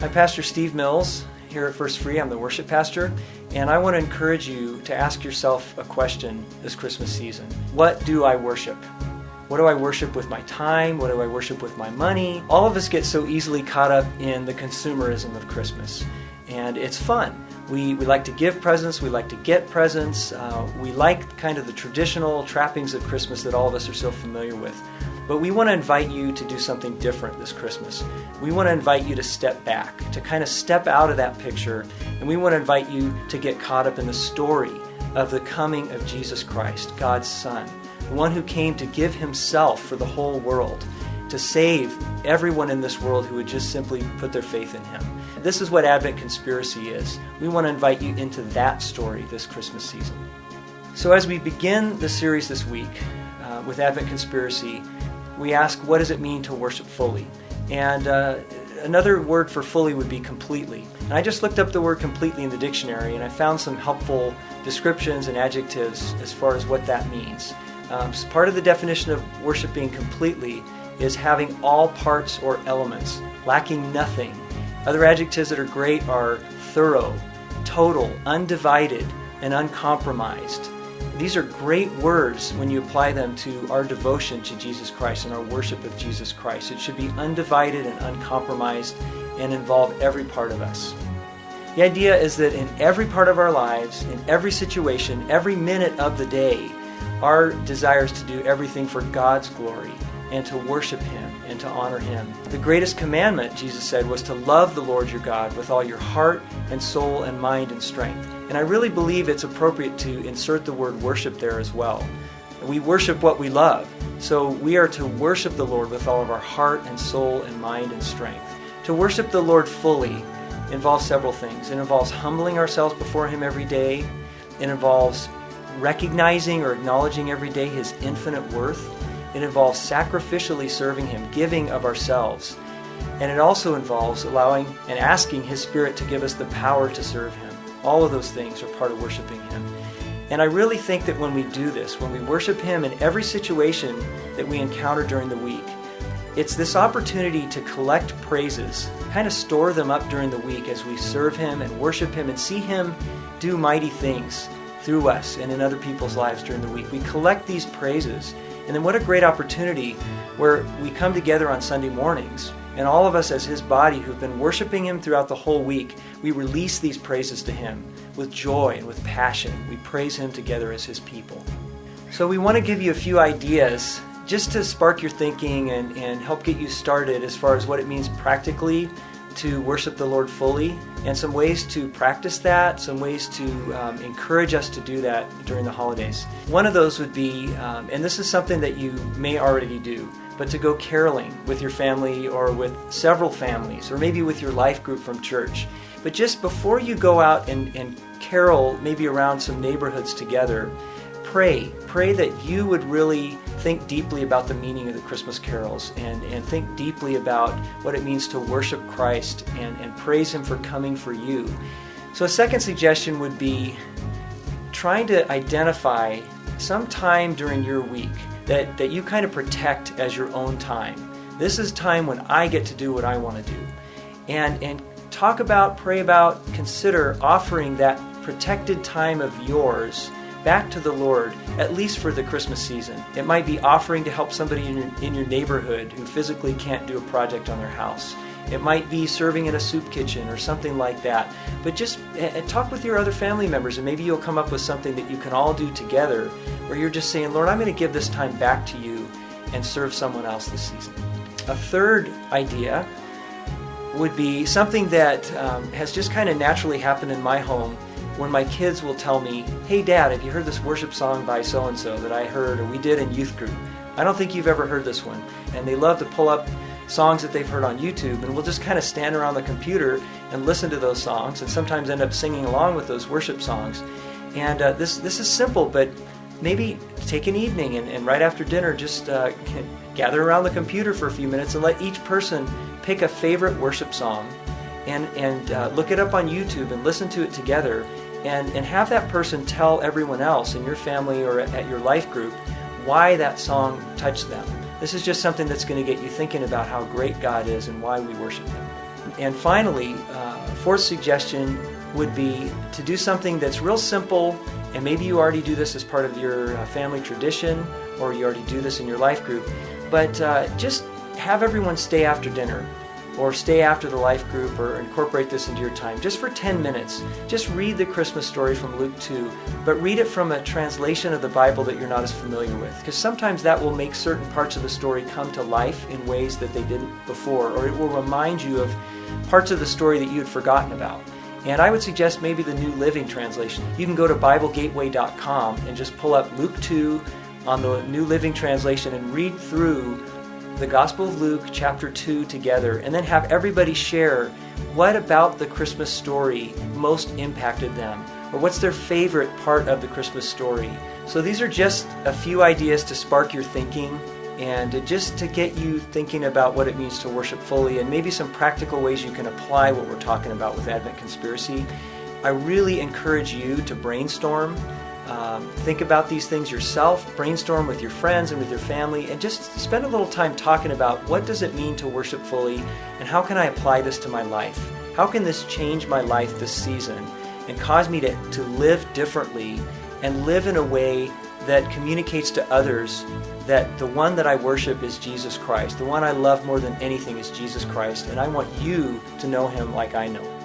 I'm Pastor Steve Mills here at First Free. I'm the worship pastor, and I want to encourage you to ask yourself a question this Christmas season. What do I worship? What do I worship with my time? What do I worship with my money? All of us get so easily caught up in the consumerism of Christmas, and it's fun. We like to give presents, we like to get presents, we like kind of the traditional trappings of Christmas that all of us are so familiar with. But we want to invite you to do something different this Christmas. We want to invite you to step back, to kind of step out of that picture, and we want to invite you to get caught up in the story of the coming of Jesus Christ, God's Son, the one who came to give himself for the whole world, to save everyone in this world who would just simply put their faith in him. This is what Advent Conspiracy is. We want to invite you into that story this Christmas season. So as we begin the series this week with Advent Conspiracy, we ask, what does it mean to worship fully? And another word for fully would be completely. And I just looked up the word completely in the dictionary, and I found some helpful descriptions and adjectives as far as what that means. So part of the definition of worshiping completely is having all parts or elements, lacking nothing. Other adjectives that are great are thorough, total, undivided, and uncompromised. These are great words when you apply them to our devotion to Jesus Christ and our worship of Jesus Christ. It should be undivided and uncompromised and involve every part of us. The idea is that in every part of our lives, in every situation, every minute of the day, our desire is to do everything for God's glory and to worship him and to honor him. The greatest commandment, Jesus said, was to love the Lord your God with all your heart and soul and mind and strength. And I really believe it's appropriate to insert the word worship there as well. We worship what we love. So we are to worship the Lord with all of our heart and soul and mind and strength. To worship the Lord fully involves several things. It involves humbling ourselves before him every day. It involves recognizing or acknowledging every day his infinite worth. It involves sacrificially serving him, giving of ourselves. And it also involves allowing and asking his Spirit to give us the power to serve him. All of those things are part of worshiping him. And I really think that when we do this, when we worship him in every situation that we encounter during the week, it's this opportunity to collect praises, kind of store them up during the week as we serve him and worship him and see him do mighty things through us and in other people's lives during the week. We collect these praises. And then what a great opportunity where we come together on Sunday mornings, and all of us as his body who've been worshiping him throughout the whole week, we release these praises to him with joy and with passion. We praise him together as his people. So we want to give you a few ideas just to spark your thinking and help get you started as far as what it means practically to worship the Lord fully, and some ways to practice that, some ways to encourage us to do that during the holidays. One of those would be, and this is something that you may already do, but to go caroling with your family or with several families, or maybe with your life group from church. But just before you go out and carol maybe around some neighborhoods together, pray that you would really think deeply about the meaning of the Christmas carols and think deeply about what it means to worship Christ and praise him for coming for you. So a second suggestion would be trying to identify some time during your week that you kind of protect as your own time. This is time when I get to do what I want to do. And talk about, pray about, consider offering that protected time of yours back to the Lord, at least for the Christmas season. It might be offering to help somebody in your neighborhood who physically can't do a project on their house. It might be serving in a soup kitchen or something like that. But just talk with your other family members, and maybe you'll come up with something that you can all do together, where you're just saying, Lord, I'm going to give this time back to you and serve someone else this season. A third idea would be something that has just kind of naturally happened in my home, when my kids will tell me, hey Dad, have you heard this worship song by so-and-so that I heard or we did in youth group? I don't think you've ever heard this one. And they love to pull up songs that they've heard on YouTube, and we'll just kind of stand around the computer and listen to those songs, and sometimes end up singing along with those worship songs. And this is simple, but maybe take an evening and right after dinner just gather around the computer for a few minutes and let each person pick a favorite worship song and look it up on YouTube and listen to it together, and have that person tell everyone else in your family or at your life group why that song touched them. This is just something that's going to get you thinking about how great God is and why we worship him. And finally, fourth suggestion would be to do something that's real simple, and maybe you already do this as part of your family tradition, or you already do this in your life group, but just have everyone stay after dinner, or stay after the life group, or incorporate this into your time, just for 10 minutes. Just read the Christmas story from Luke 2, but read it from a translation of the Bible that you're not as familiar with, because sometimes that will make certain parts of the story come to life in ways that they didn't before, or it will remind you of parts of the story that you had forgotten about. And I would suggest maybe the New Living Translation. You can go to BibleGateway.com and just pull up Luke 2 on the New Living Translation and read through the Gospel of Luke chapter 2 together, and then have everybody share what about the Christmas story most impacted them, or what's their favorite part of the Christmas story. So these are just a few ideas to spark your thinking, and just to get you thinking about what it means to worship fully, and maybe some practical ways you can apply what we're talking about with Advent Conspiracy. I really encourage you to brainstorm. Think about these things yourself, brainstorm with your friends and with your family, and just spend a little time talking about what does it mean to worship fully, and how can I apply this to my life? How can this change my life this season and cause me to live differently and live in a way that communicates to others that the one that I worship is Jesus Christ. The one I love more than anything is Jesus Christ, and I want you to know him like I know him.